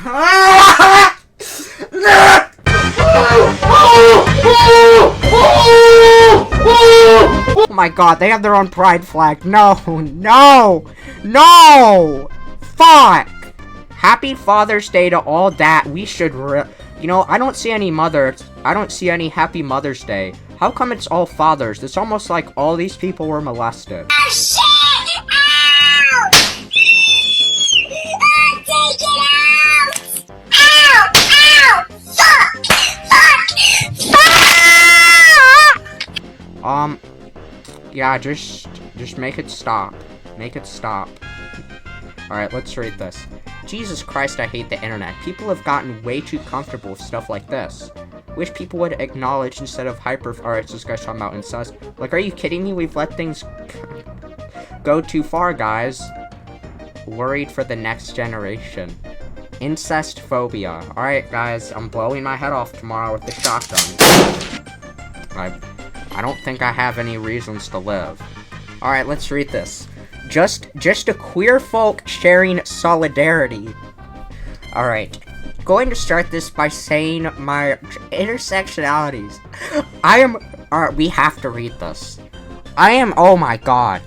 Oh my god, they have their own pride flag. No, no, no! Fuck! Happy Father's Day to all that. We should you know, I don't see any mothers. I don't see any Happy Mother's Day. How come it's all fathers? It's almost like all these people were molested. Oh shit! Ow! Oh, take it out! Ow! Ow! Fuck! Fuck! Fuck! Yeah, just make it stop. Make it stop. Alright, let's read this. Jesus Christ, I hate the internet. People have gotten way too comfortable with stuff like this. Wish people would acknowledge instead of Alright, so this guy's talking about incest. Like, are you kidding me? We've let things go too far, guys. Worried for the next generation. Incest phobia. Alright, guys, I'm blowing my head off tomorrow with the shotgun. I don't think I have any reasons to live. Alright, let's read this. Just a queer folk sharing solidarity. Alright. Going to start this by saying my intersectionalities. Alright, we have to read this. Oh my god.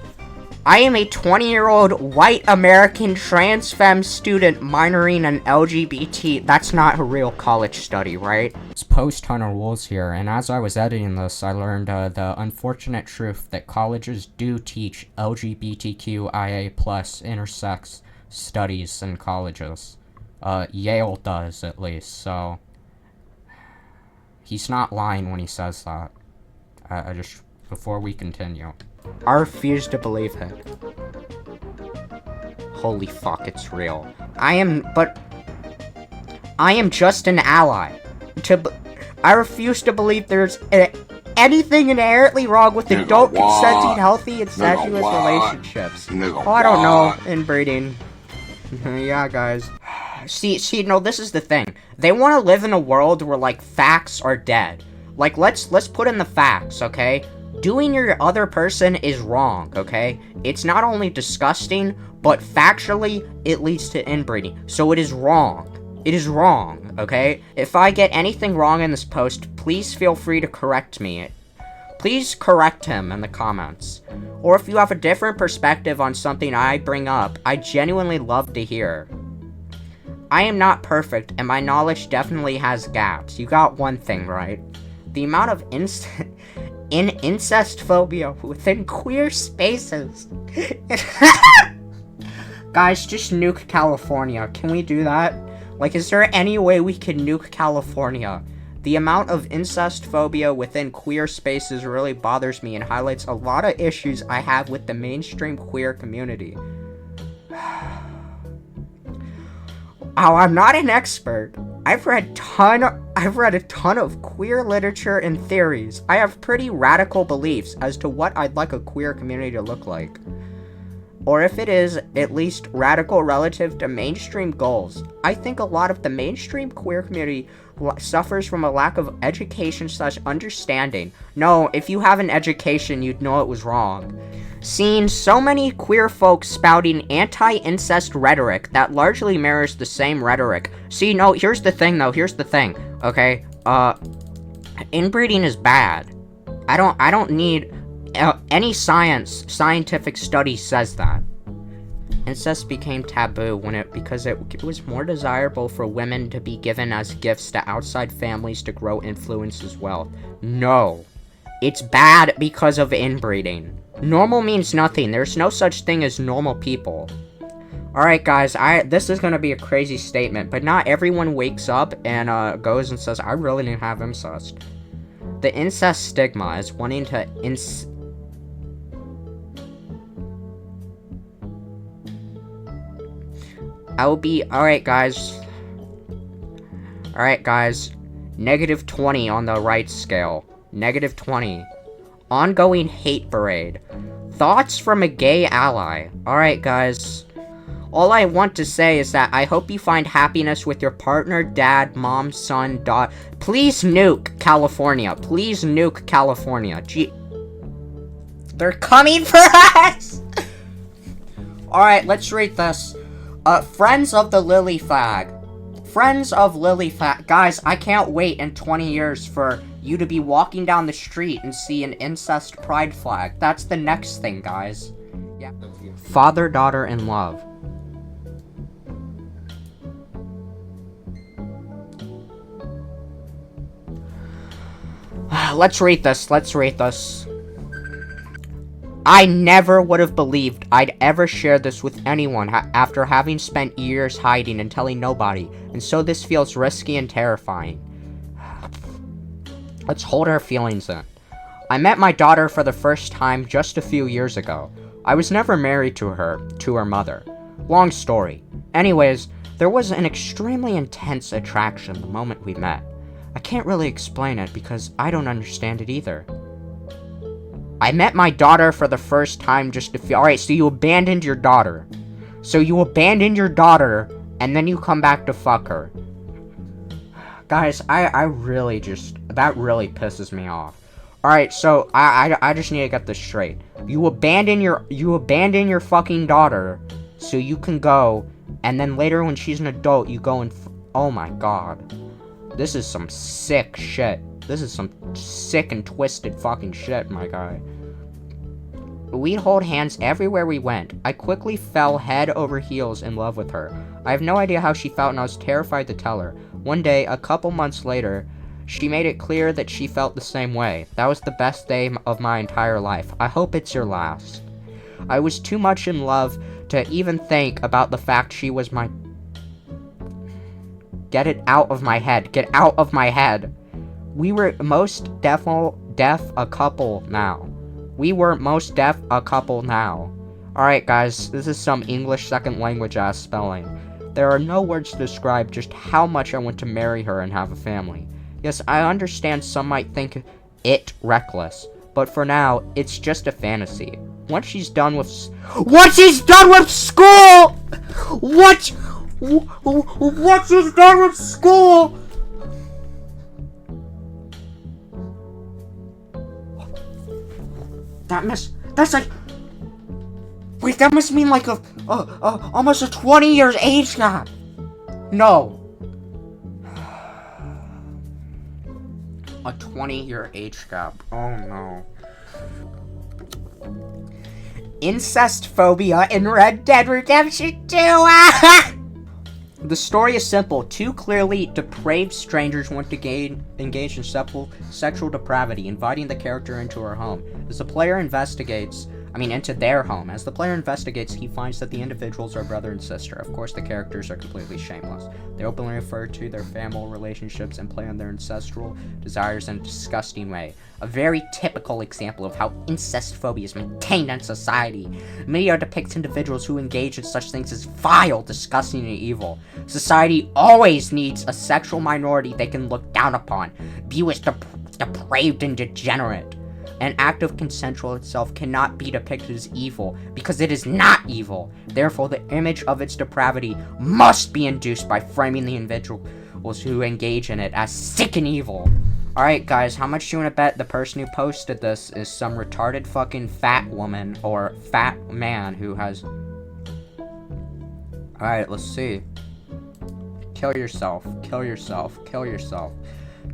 I am a 20-year-old white American trans femme student minoring in LGBT. That's not a real college study, right? It's post-Hunter Rules here, and as I was editing this, I learned the unfortunate truth that colleges do teach LGBTQIA+ intersex studies in colleges. Yale does, at least, so... He's not lying when he says that. Before we continue. I refuse to believe it. Holy fuck, it's real. I am just an ally. I refuse to believe there's anything inherently wrong with adult consenting healthy incestuous relationships. Oh, I don't know. Inbreeding. Yeah, guys. See, no, this is the thing. They want to live in a world where, like, facts are dead. Like, let's put in the facts, okay? Doing your other person is wrong, okay? It's not only disgusting, but factually, it leads to inbreeding. So it is wrong. It is wrong, okay? If I get anything wrong in this post, please feel free to correct me. Please correct him in the comments. Or if you have a different perspective on something I bring up, I genuinely love to hear. I am not perfect, and my knowledge definitely has gaps. You got one thing right. The amount of incest phobia within queer spaces. Guys, just nuke California. Can we do that? Like, is there any way we can nuke California? The amount of incest phobia within queer spaces really bothers me and highlights a lot of issues I have with the mainstream queer community. Oh, I'm not an expert. I've read a ton of queer literature and theories. I have pretty radical beliefs as to what I'd like a queer community to look like. Or if it is, at least radical relative to mainstream goals. I think a lot of the mainstream queer community suffers from a lack of education/understanding. No, if you have an education, you'd know it was wrong. Seeing so many queer folks spouting anti-incest rhetoric that largely mirrors the same rhetoric. See, no, here's the thing, okay? Inbreeding is bad. I don't need any scientific study says that. Incest became taboo because it was more desirable for women to be given as gifts to outside families to grow influence as well. No. It's bad because of inbreeding. Normal means nothing. There's no such thing as normal people. Alright, guys, this is gonna be a crazy statement, but not everyone wakes up and goes and says, I really didn't have incest. The incest stigma is wanting to alright, guys. Alright, guys. -20 on the right scale. -20. Ongoing hate parade. Thoughts from a gay ally. Alright, guys. All I want to say is that I hope you find happiness with your partner, dad, mom, son, daughter. Please nuke California. Please nuke California. Gee. They're coming for us! Alright, let's read this. Friends of the Lily flag. Friends of Lily Fat. Guys, I can't wait in 20 years for you to be walking down the street and see an incest pride flag. That's the next thing, guys. Yeah. Father, daughter, in love. Let's rate this. I never would have believed I'd ever share this with anyone after having spent years hiding and telling nobody, and so this feels risky and terrifying. Let's hold our feelings in. I met my daughter for the first time just a few years ago. I was never married to her mother. Long story. Anyways, there was an extremely intense attraction the moment we met. I can't really explain it because I don't understand it either. I met my daughter for the first time just a few... Alright, so you abandoned your daughter. And then you come back to fuck her. Guys, I really just... That really pisses me off. Alright, so I just need to get this straight. You abandon your fucking daughter so you can go, and then later when she's an adult, you go and... Oh my god. This is some sick shit. This is some sick and twisted fucking shit, my guy. We'd hold hands everywhere we went. I quickly fell head over heels in love with her. I have no idea how she felt, and I was terrified to tell her. One day, a couple months later, she made it clear that she felt the same way. That was the best day of my entire life. I hope it's your last. I was too much in love to even think about the fact she was my... Get it out of my head. Get out of my head. We were most deaf a couple now. Alright guys, this is some English second language ass spelling. There are no words to describe just how much I want to marry her and have a family. Yes, I understand some might think it reckless, but for now, it's just a fantasy. Once she's done with school! Once she's done with school! That's like... Wait, that must mean like almost a 20 years age gap. No. A 20-year age gap. Oh no. Incest phobia in Red Dead Redemption 2. The story is simple. Two clearly depraved strangers want to engage in sexual depravity, inviting the character into her home. As the player investigates, into their home. As the player investigates, he finds that the individuals are brother and sister. Of course, the characters are completely shameless. They openly refer to their familial relationships and play on their ancestral desires in a disgusting way. A very typical example of how incest phobia is maintained in society. Media depicts individuals who engage in such things as vile, disgusting, and evil. Society always needs a sexual minority they can look down upon, view as depraved and degenerate. An act of consensual itself cannot be depicted as evil, because it is not evil. Therefore, the image of its depravity must be induced by framing the individuals who engage in it as sick and evil. Alright guys, how much do you want to bet the person who posted this is some retarded fucking fat woman or fat man who has... Alright, let's see. Kill yourself. Kill yourself. Kill yourself.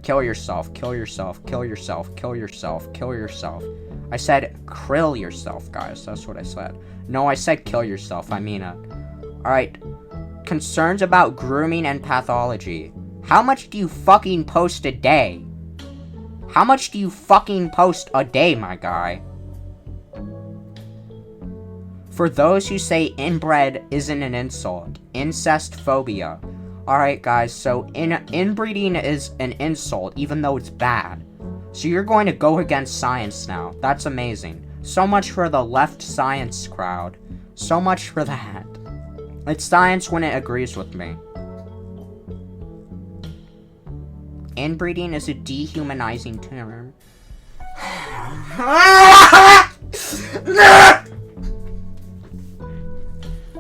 Kill yourself. Kill yourself. Kill yourself. Kill yourself. Kill yourself. I said krill yourself, guys. That's what I said. No, I said kill yourself. I mean it. Alright. Concerns about grooming and pathology. How much do you fucking post a day? How much do you fucking post a day, my guy? For those who say inbred isn't an insult, incest phobia. Alright guys, so inbreeding is an insult, even though it's bad. So you're going to go against science now. That's amazing. So much for the left science crowd. So much for that. It's science when it agrees with me. Inbreeding is a dehumanizing term.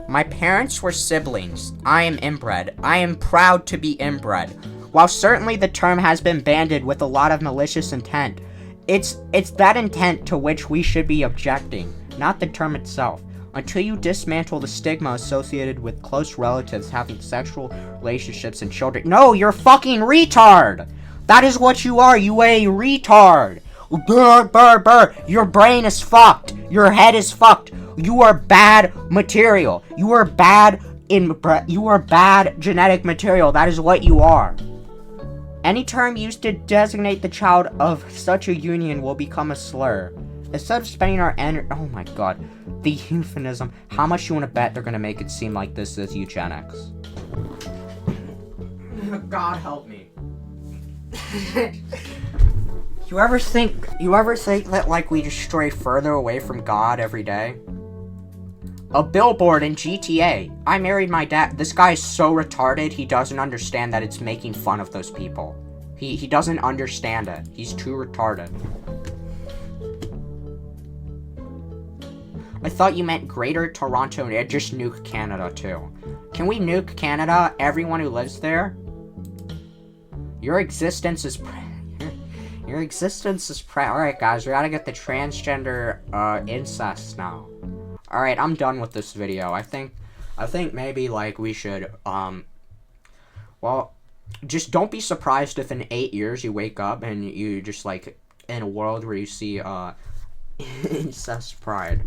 My parents were siblings. I am inbred. I am proud to be inbred. While certainly the term has been banded with a lot of malicious intent, it's that intent to which we should be objecting, not the term itself. Until you dismantle the stigma associated with close relatives having sexual relationships and children. No, you're fucking retard! That is what you are, you a retard! Brr, brr, brr. Your brain is fucked. Your head is fucked. You are bad material. You are bad genetic material. That is what you are. Any term used to designate the child of such a union will become a slur. Instead of spending our energy, oh my god, the euphemism. How much you want to bet they're gonna make it seem like this is eugenics? God help me. You ever think that, like, we just stray further away from God every day? A billboard in GTA. I married my dad. This guy is so retarded, he doesn't understand that it's making fun of those people. He doesn't understand it. He's too retarded. I thought you meant Greater Toronto. Yeah, just nuke Canada, too. Can we nuke Canada? Everyone who lives there? Your existence is... Alright, guys, we gotta get the transgender, incest now. Alright, I'm done with this video. I think maybe, like, we should, well, just don't be surprised if in 8 years you wake up and you just, like, in a world where you see, incest pride.